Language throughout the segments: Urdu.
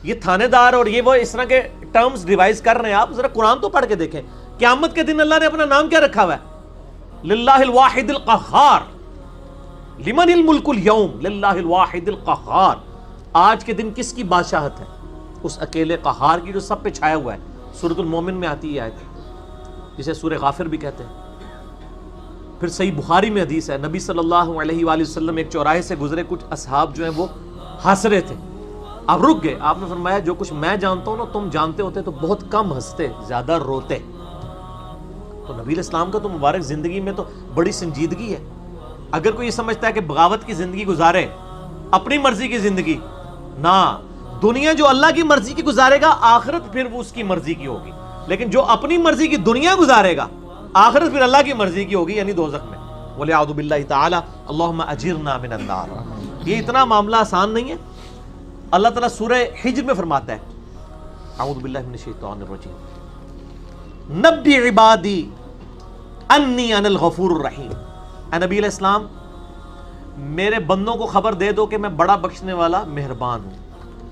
یہ تھانے دار اور یہ وہ اس طرح کے ٹرمز ریوائز کر رہے ہیں. آپ ذرا قرآن تو پڑھ کے دیکھیں. قیامت کے دن اللہ نے اپنا نام کیا رکھا ہوا ہے؟ للہ الواحد القہار. لمن الملک اليوم للہ الواحد القہار. آج کے دن کس کی بادشاہت ہے؟ اس اکیلے قہار کی جو سب پہ چھایا ہوا ہے. سورۃ المومن میں آتی ہے آیت جسے سورہ غافر بھی کہتے ہیں. پھر صحیح بخاری میں حدیث ہے, نبی صلی اللہ علیہ وآلہ وسلم ایک چوراہے سے گزرے, کچھ اصحاب جو ہیں وہ ہنس رہے تھے. آپ رک گئے. آپ نے فرمایا جو کچھ میں جانتا ہوں نا تم جانتے ہوتے تو بہت کم ہنستے, زیادہ روتے. تو نبی علیہ السلام کا تو مبارک زندگی میں تو بڑی سنجیدگی ہے. اگر کوئی یہ سمجھتا ہے کہ بغاوت کی زندگی گزارے, اپنی مرضی کی زندگی, نہ, دنیا جو اللہ کی مرضی کی گزارے گا آخرت پھر وہ اس کی مرضی کی ہوگی. لیکن جو اپنی مرضی کی دنیا گزارے گا آخرت پھر اللہ کی مرضی کی ہوگی, یعنی دوزخ میں. وَلِعَوْذُ بِاللَّهِ تَعَالَى اللہم اجرنا من النار. یہ اتنا معاملہ آسان نہیں ہے. اللہ تعالیٰ سورہ حجر میں فرماتا ہے, اعوذ باللہ من الشیطان الرجیم, نبی عبادی انی انا الغفور الرحیم. اے نبی علیہ السلام میرے بندوں کو خبر دے دو کہ میں بڑا بخشنے والا مہربان ہوں.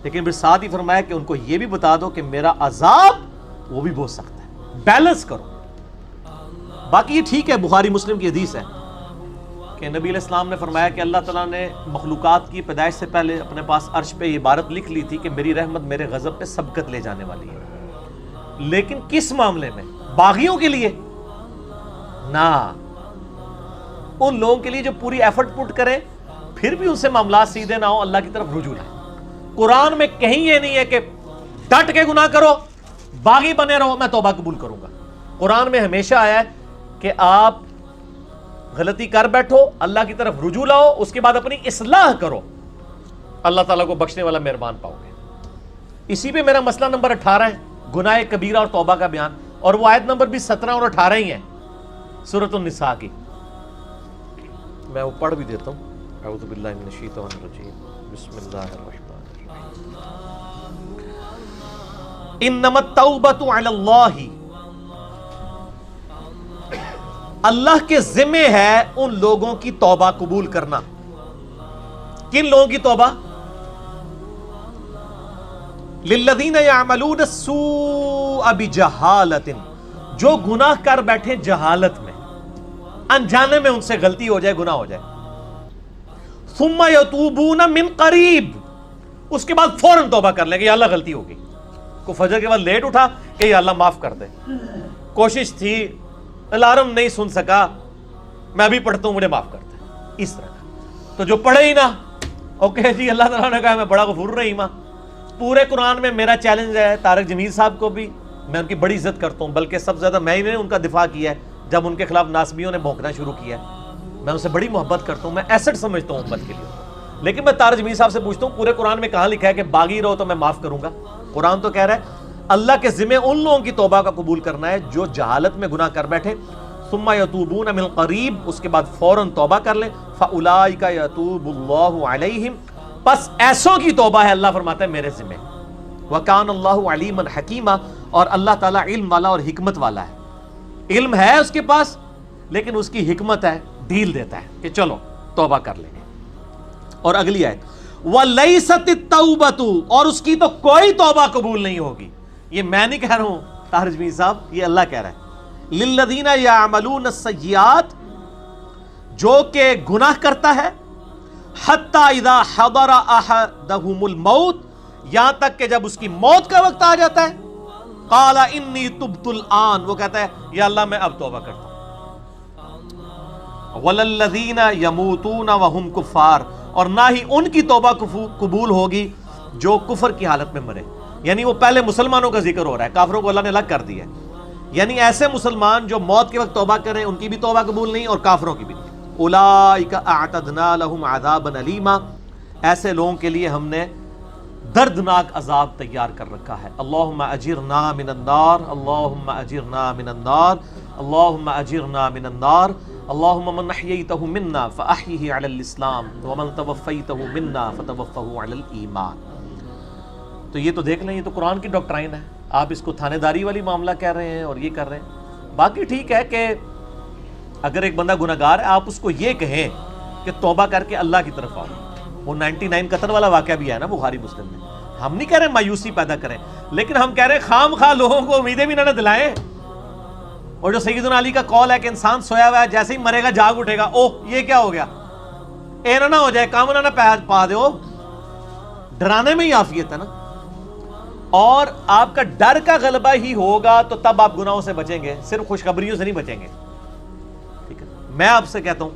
لیکن پھر ساتھ ہی فرمایا کہ ان کو یہ بھی بتا دو کہ میرا عذاب وہ بھی بہت سخت ہے. بیلنس کرو. باقی یہ ٹھیک ہے, بخاری مسلم کی حدیث ہے کہ نبی علیہ السلام نے فرمایا کہ اللہ تعالیٰ نے مخلوقات کی پیدائش سے پہلے اپنے پاس عرش پہ یہ عبارت لکھ لی تھی کہ میری رحمت میرے غضب پہ سبقت لے جانے والی ہے. لیکن کس معاملے میں؟ باغیوں کے لیے نہ, ان لوگوں کے لیے جو پوری ایفرٹ پٹ کریں پھر بھی ان سے معاملات سیدھے نہ ہو, اللہ کی طرف رجوع لائیں. قرآن میں کہیں یہ نہیں ہے کہ ڈٹ کے گناہ کرو, باغی بنے رہو, میں توبہ قبول کروں گا. قرآن میں ہمیشہ آیا ہے کہ آپ غلطی کر بیٹھو, اللہ کی طرف رجوع لاؤ, اس کے بعد اپنی اصلاح کرو, اللہ تعالیٰ کو بخشنے والا مہربان پاؤ گے. اسی پہ میرا مسئلہ نمبر 18 ہے, گناہ کبیرہ اور توبہ کا بیان, اور وہ آیت نمبر بھی 17 اور 18 ہی ہیں سورۃ النساء کی. میں وہ پڑھ بھی دیتا ہوں. اعوذ باللہ من الشیطان الرجیم, بسم اللہ الرحمن الرحیم. انما التوبۃ علی اللہ, اللہ کے ذمہ ہے ان لوگوں کی توبہ قبول کرنا. کن لوگوں کی توبہ؟ للذین یعملون السوء بجہالۃ, جو گناہ کر بیٹھے جہالت میں, انجانے میں ان سے غلطی ہو جائے, گناہ ہو جائے. ثم یتوبون من قریب, اس کے بعد فوراً توبہ کر لیں کہ یا اللہ غلطی ہوگی. کو فجر کے بعد لیٹ اٹھا کہ یا اللہ معاف کر دے, کوشش تھی, الارم نہیں سن سکا, میں ابھی پڑھتا ہوں مجھے معاف کر دے, اس طرح کا. تو جو پڑھے ہی نہ, اوکے جی اللہ تعالیٰ نے کہا میں بڑا غفور رحیم ہوں. پورے قرآن میں میرا چیلنج ہے, طارق جمیل صاحب کو بھی میں ان کی بڑی عزت کرتا ہوں, بلکہ سب سے زیادہ میں ہی نے ان کا دفاع کیا ہے جب ان کے خلاف ناسبیوں نے بھونکنا شروع کیا ہے. میں ان سے بڑی محبت کرتا ہوں, میں ایسٹ سمجھتا ہوں امت کے لیے. لیکن میں طارق جمیل صاحب سے پوچھتا ہوں پورے قرآن میں کہاں لکھا ہے کہ باغی رہو تو میں معاف کروں گا؟ قرآن تو کہہ رہا ہے اللہ کے ذمہ ان لوگوں کی توبہ کا قبول کرنا ہے جو جہالت میں گناہ کر بیٹھے. ثم یتوبون من قریب, اس کے بعد فوراً توبہ کر لیں. فاولئک یتوب اللہ علیہم, پس ایسوں کی توبہ ہے اللہ فرماتا ہے میرے ذمہ. وکان اللہ علیما حکیما, اور اللہ تعالیٰ علم والا اور حکمت والا ہے. علم ہے اس کے پاس لیکن اس کی حکمت ہے, ڈیل دیتا ہے کہ چلو توبہ کر لیں گے. اور اگلی آیت وَلَيْسَتِ التَّوْبَةُ, اور اس کی تو کوئی توبہ قبول نہیں ہوگی. یہ میں نہیں کہہ رہا ہوں طاہر جمیل صاحب, یہ اللہ کہہ رہا ہے. لِلَّذِينَ يَعْمَلُونَ السَّيِّئَاتِ, جو کہ گناہ کرتا ہے, حَتَّى إِذَا حَضَرَ أَحَدَهُمُ الْمَوْتِ, یہاں تک کہ جب اس کی موت کا وقت آ جاتا ہے, قَالَ إِنِّي تُبْتُ الْآن, وہ کہتا ہے یا اللہ میں اب توبہ کرتا ہوں. وَلَلَّذِينَ يَمُوتُونَ وَهُمْ كُفَّارٌ, اور نہ ہی ان کی توبہ قبول ہوگی جو کفر کی حالت میں مرے. یعنی وہ پہلے مسلمانوں کا ذکر ہو رہا ہے, کافروں کو اللہ نے الگ کر دیا ہے. یعنی ایسے مسلمان جو موت کے وقت توبہ کریں ان کی بھی توبہ قبول نہیں اور کافروں کی بھی. اولئک اعتدنا لهم عذابا الیما, ایسے لوگوں کے لیے ہم نے دردناک عذاب تیار کر رکھا ہے. اللہم اجرنا من النار, اللہم اجرنا من النار, اللہم اجرنا من النار. اللہم من احییتہ منا فاحیہ علی الاسلام ومن توفیتہ منا فتوفہ علی الایمان. تو یہ تو دیکھ لیں, یہ تو قرآن کی ڈاکٹرائن ہے. آپ اس کو تھانے داری والی معاملہ کہہ رہے ہیں اور یہ کر رہے ہیں. باقی ٹھیک ہے کہ اگر ایک بندہ گناہگار ہے آپ اس کو یہ کہیں کہ توبہ کر کے اللہ کی طرف آؤ. وہ 99 قتل والا واقعہ بھی ہے نا بخاری مسلم میں, ہم نہیں کہہ رہے مایوسی پیدا کریں، لیکن ہم کہہ رہے ہیں خام خواہ لوگوں کو امیدیں بھی نہ دلائیں. اور جو سیدنا علی کا قول ہے کہ انسان سویا ہوا ہے، جیسے ہی مرے گا جاگ اٹھے گا، اوہ یہ کیا ہو گیا، اینا نہ ہو جائے، کام نہ پا دے. ڈرانے میں ہی عافیت ہے نا. اور آپ کا ڈر کا غلبہ ہی ہوگا تو تب آپ گناہوں سے بچیں گے، صرف خوشخبریوں سے نہیں بچیں گے. ٹھیک ہے، میں آپ سے کہتا ہوں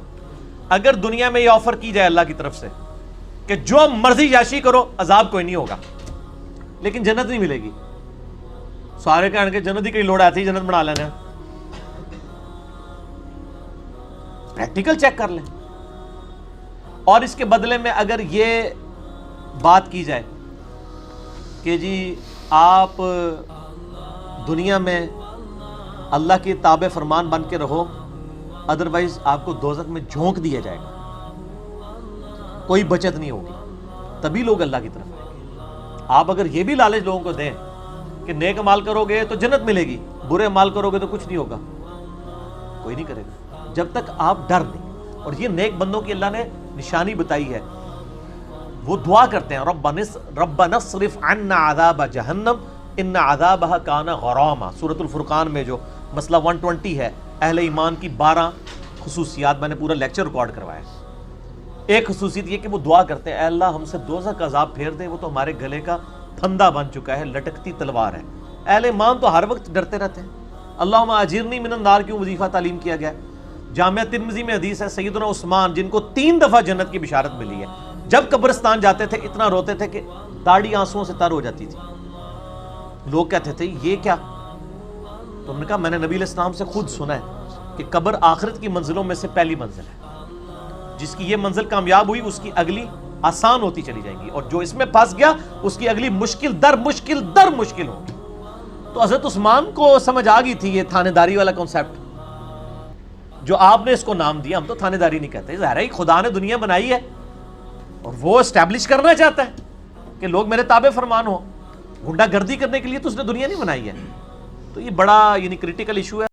اگر دنیا میں یہ آفر کی جائے اللہ کی طرف سے کہ جو مرضی یاشی کرو، عذاب کوئی نہیں ہوگا لیکن جنت نہیں ملے گی، سارے کہنے کے جنت ہی کئی لوڑ آتی ہے، جنت بنا لینا. پریکٹیکل چیک کر لیں. اور اس کے بدلے میں اگر یہ بات کی جائے کہ جی آپ دنیا میں اللہ کی تابع فرمان بن کے رہو، ادروائز آپ کو دوزخ میں جھونک دیا جائے گا، کوئی بچت نہیں ہوگی، تبھی لوگ اللہ کی طرف آئیں گے. آپ اگر یہ بھی لالچ لوگوں کو دیں کہ نیک عمال کرو گے تو جنت ملے گی، برے عمال کرو گے تو کچھ نہیں ہوگا، کوئی نہیں کرے گا جب تک آپ ڈر نہیں. اور یہ نیک بندوں کی اللہ نے نشانی بتائی ہے، وہ دعا کرتے ہیں ربنا اصرف عنا عذاب جہنم ان عذابها کان غراما. سورۃ الفرقان میں جو مسئلہ 120 ہے، اہل ایمان کی 12 خصوصیات، میں نے پورا لیکچر ریکارڈ کروایا. ایک خصوصیت یہ کہ وہ دعا کرتے ہیں اے اللہ ہم سے دوزخ کا عذاب پھیر دے، وہ تو ہمارے گلے کا پھندا بن چکا ہے، لٹکتی تلوار ہے. اہل ایمان تو ہر وقت ڈرتے رہتے ہیں. اللہم اجرنی من النار کیوں وظیفہ تعلیم کیا گیا ہے. جامعہ ترمذی میں حدیث ہے سیدنا عثمان جن کو 3 دفعہ جنت کی بشارت ملی ہے، جب قبرستان جاتے تھے اتنا روتے تھے کہ داڑھی آنسوؤں سے تر ہو جاتی تھی. لوگ کہتے تھے یہ کیا؟ تو انہوں نے کہا میں نے نبی علیہ السلام سے خود سنا ہے کہ قبر آخرت کی منزلوں میں سے پہلی منزل ہے، جس کی یہ منزل کامیاب ہوئی اس کی اگلی آسان ہوتی چلی جائے گی، اور جو اس میں پھنس گیا اس کی اگلی مشکل در مشکل ہوگی. تو حضرت عثمان کو سمجھ آ گئی تھی یہ تھانے داری والا کنسیپٹ جو آپ نے اس کو نام دیا. ہم تو تھانے داری نہیں کہتے، ظاہر ہے خدا نے دنیا بنائی ہے اور وہ اسٹیبلش کرنا چاہتا ہے کہ لوگ میرے تابع فرمان ہو. گنڈا گردی کرنے کے لیے تو اس نے دنیا نہیں بنائی ہے. تو یہ بڑا کریٹیکل ایشو ہے.